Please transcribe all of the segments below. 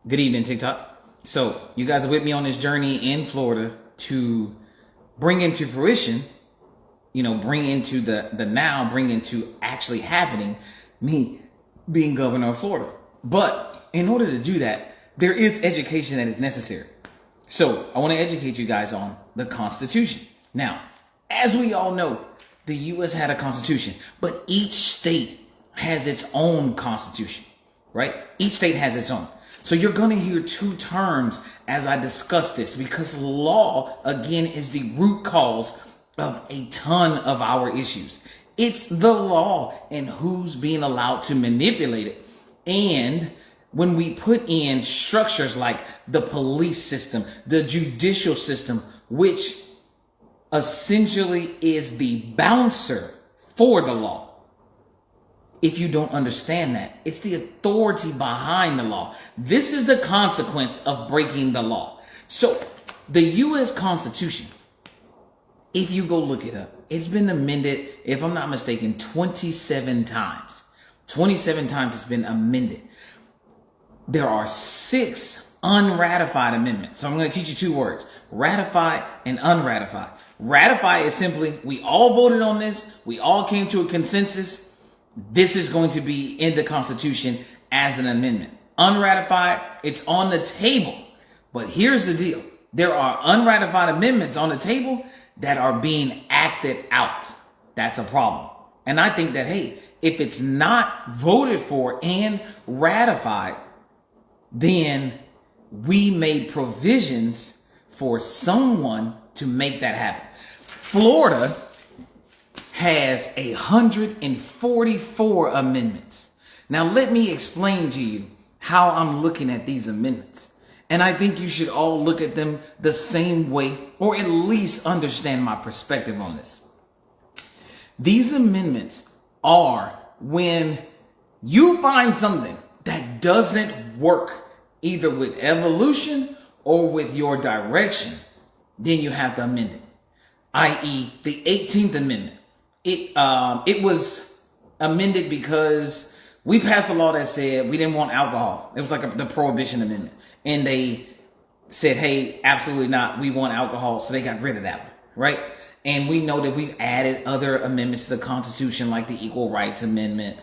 Good evening, TikTok. So you guys are with me on this journey in Florida to bring into fruition, bring into the now, bring into actually happening, me being governor of Florida. But in order to do that, there is education that is necessary. So I want to educate you guys on the Constitution. Now, as we all know, the U.S. had a constitution, but each state has its own constitution, right? Each state has its own. So you're going to hear two terms as I discuss this, because law, again, is the root cause of a ton of our issues. It's the law and who's being allowed to manipulate it. And when we put in structures like the police system, the judicial system, which essentially is the bouncer for the law. If you don't understand that, it's the authority behind the law. This is the consequence of breaking the law. So the U.S. Constitution, if you go look it up, it's been amended, if I'm not mistaken, 27 times. 27 times it's been amended. There are 6 unratified amendments. So I'm going to teach you 2 words, ratify and unratified. Ratify is simply, we all voted on this. We all came to a consensus. This is going to be in the Constitution as an amendment. Unratified, it's on the table. But here's the deal. There are unratified amendments on the table that are being acted out. That's a problem. And I think that, hey, if it's not voted for and ratified, then we made provisions for someone to make that happen. Florida has 144 amendments. Now, let me explain to you how I'm looking at these amendments. And I think you should all look at them the same way, or at least understand my perspective on this. These amendments are when you find something that doesn't work, either with evolution or with your direction, then you have to amend it. I.e., the 18th Amendment. It was amended because we passed a law that said we didn't want alcohol. It was like the Prohibition Amendment. And they said, hey, absolutely not. We want alcohol. So they got rid of that one, right? And we know that we've added other amendments to the Constitution, like the Equal Rights Amendment,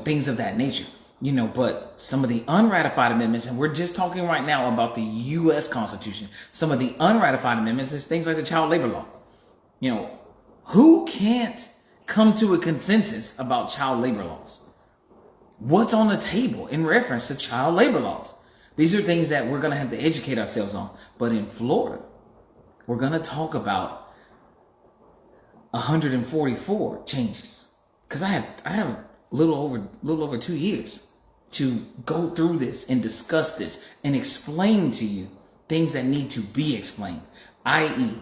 things of that nature. But some of the unratified amendments, and we're just talking right now about the U.S. Constitution, some of the unratified amendments is things like the child labor law. Who can't come to a consensus about child labor laws? What's on the table in reference to child labor laws? These are things that we're going to have to educate ourselves on. But in Florida, we're going to talk about 144 changes, because I have a little over 2 years to go through this and discuss this and explain to you things that need to be explained, i.e.,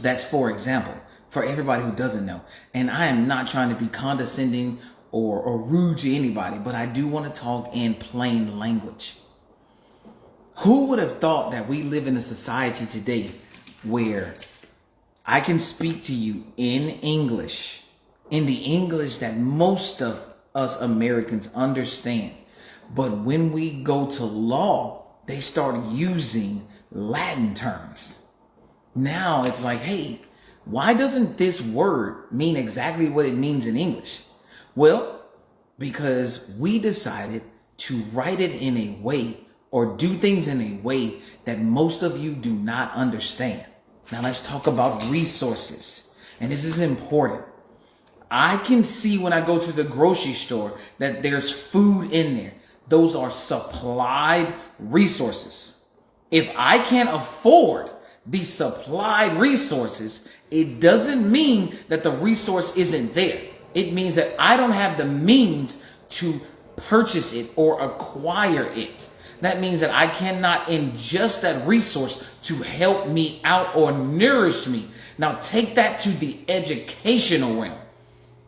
that's, for example, for everybody who doesn't know, and I am not trying to be condescending or rude to anybody, but I do want to talk in plain language. Who would have thought that we live in a society today where I can speak to you in English, in the English that most of us Americans understand, but when we go to law, they start using Latin terms. Now it's like, hey, why doesn't this word mean exactly what it means in English? Well, because we decided to write it in a way or do things in a way that most of you do not understand. Now let's talk about resources. And this is important. I can see when I go to the grocery store that there's food in there. Those are supplied resources. If I can't afford these supplied resources, it doesn't mean that the resource isn't there. It means that I don't have the means to purchase it or acquire it. That means that I cannot ingest that resource to help me out or nourish me. Now take that to the educational realm.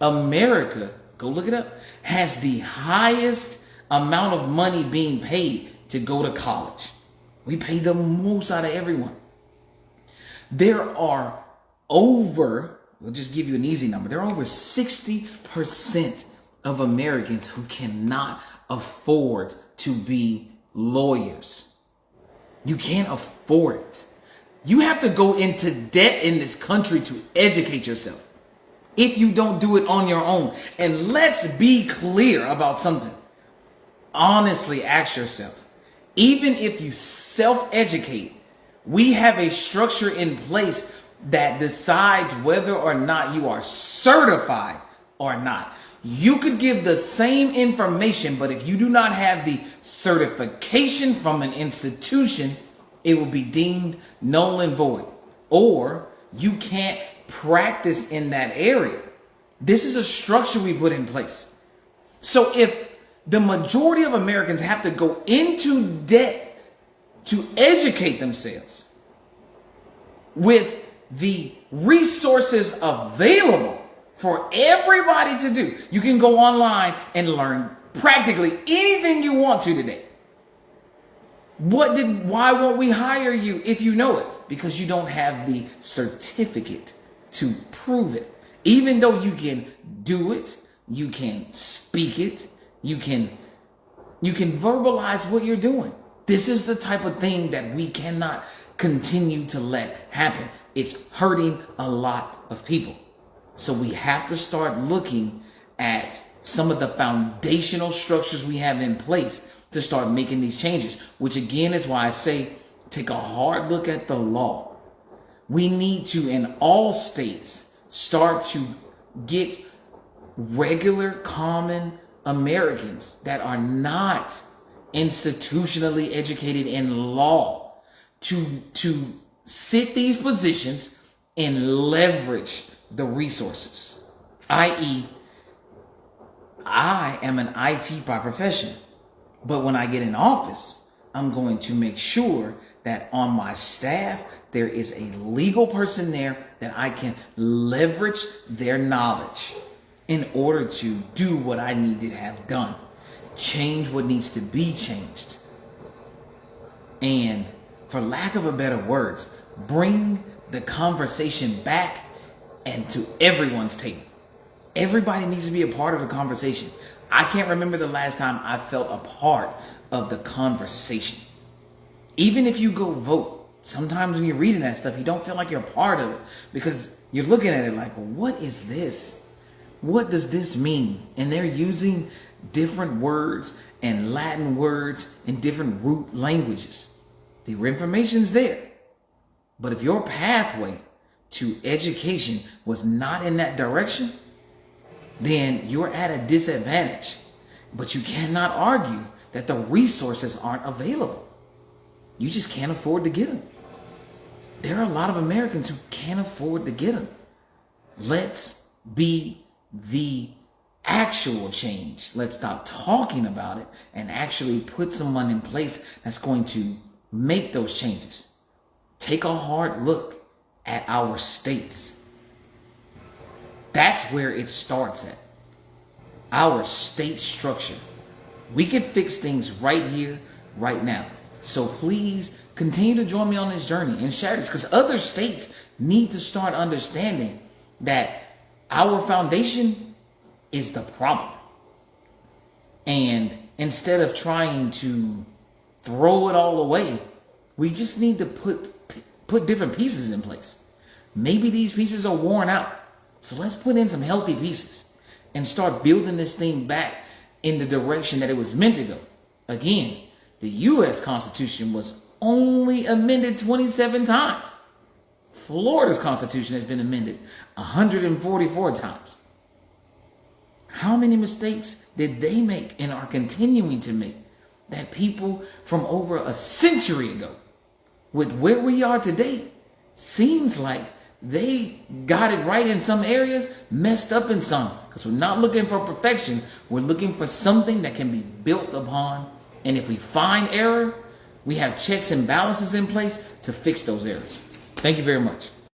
America, go look it up, has the highest amount of money being paid to go to college. We pay the most out of everyone. There are we'll just give you an easy number. There are over 60% of Americans who cannot afford to be lawyers. You can't afford it. You have to go into debt in this country to educate yourself if you don't do it on your own. And let's be clear about something. Honestly, ask yourself, even if you self-educate, we have a structure in place that decides whether or not you are certified or not. You could give the same information, but if you do not have the certification from an institution, it will be deemed null and void, or you can't practice in that area. This is a structure we put in place. So if the majority of Americans have to go into debt to educate themselves with the resources available for everybody to do, you can go online and learn practically anything you want to today. Why won't we hire you if you know it? Because you don't have the certificate to prove it. Even though you can do it, you can speak it, you can verbalize what you're doing. This is the type of thing that we cannot continue to let happen. It's hurting a lot of people. So we have to start looking at some of the foundational structures we have in place to start making these changes, which again is why I say take a hard look at the law. We need to, in all states, start to get regular, common Americans that are not institutionally educated in law to sit these positions and leverage the resources, i.e., I am an IT by profession, but when I get in office, I'm going to make sure that on my staff, there is a legal person there that I can leverage their knowledge in order to do what I need to have done, change what needs to be changed. And for lack of a better words, bring the conversation back and to everyone's table. Everybody needs to be a part of the conversation. I can't remember the last time I felt a part of the conversation. Even if you go vote, sometimes when you're reading that stuff, you don't feel like you're a part of it because you're looking at it like, well, what is this? What does this mean? And they're using different words and Latin words in different root languages. The information's there. But if your pathway to education was not in that direction, then you're at a disadvantage. But you cannot argue that the resources aren't available. You just can't afford to get them. There are a lot of Americans who can't afford to get them. Let's be the actual change. Let's stop talking about it and actually put someone in place that's going to make those changes. Take a hard look at our states. That's where it starts at. Our state structure. We can fix things right here, right now. So please continue to join me on this journey and share this, because other states need to start understanding that our foundation is the problem. And instead of trying to throw it all away, we just need to put different pieces in place. Maybe these pieces are worn out. So let's put in some healthy pieces and start building this thing back in the direction that it was meant to go. Again, the U.S. Constitution was only amended 27 times. Florida's Constitution has been amended 144 times. How many mistakes did they make and are continuing to make that people from over a century ago, with where we are today, seems like they got it right in some areas, messed up in some. Because we're not looking for perfection. We're looking for something that can be built upon. And if we find error, we have checks and balances in place to fix those errors. Thank you very much.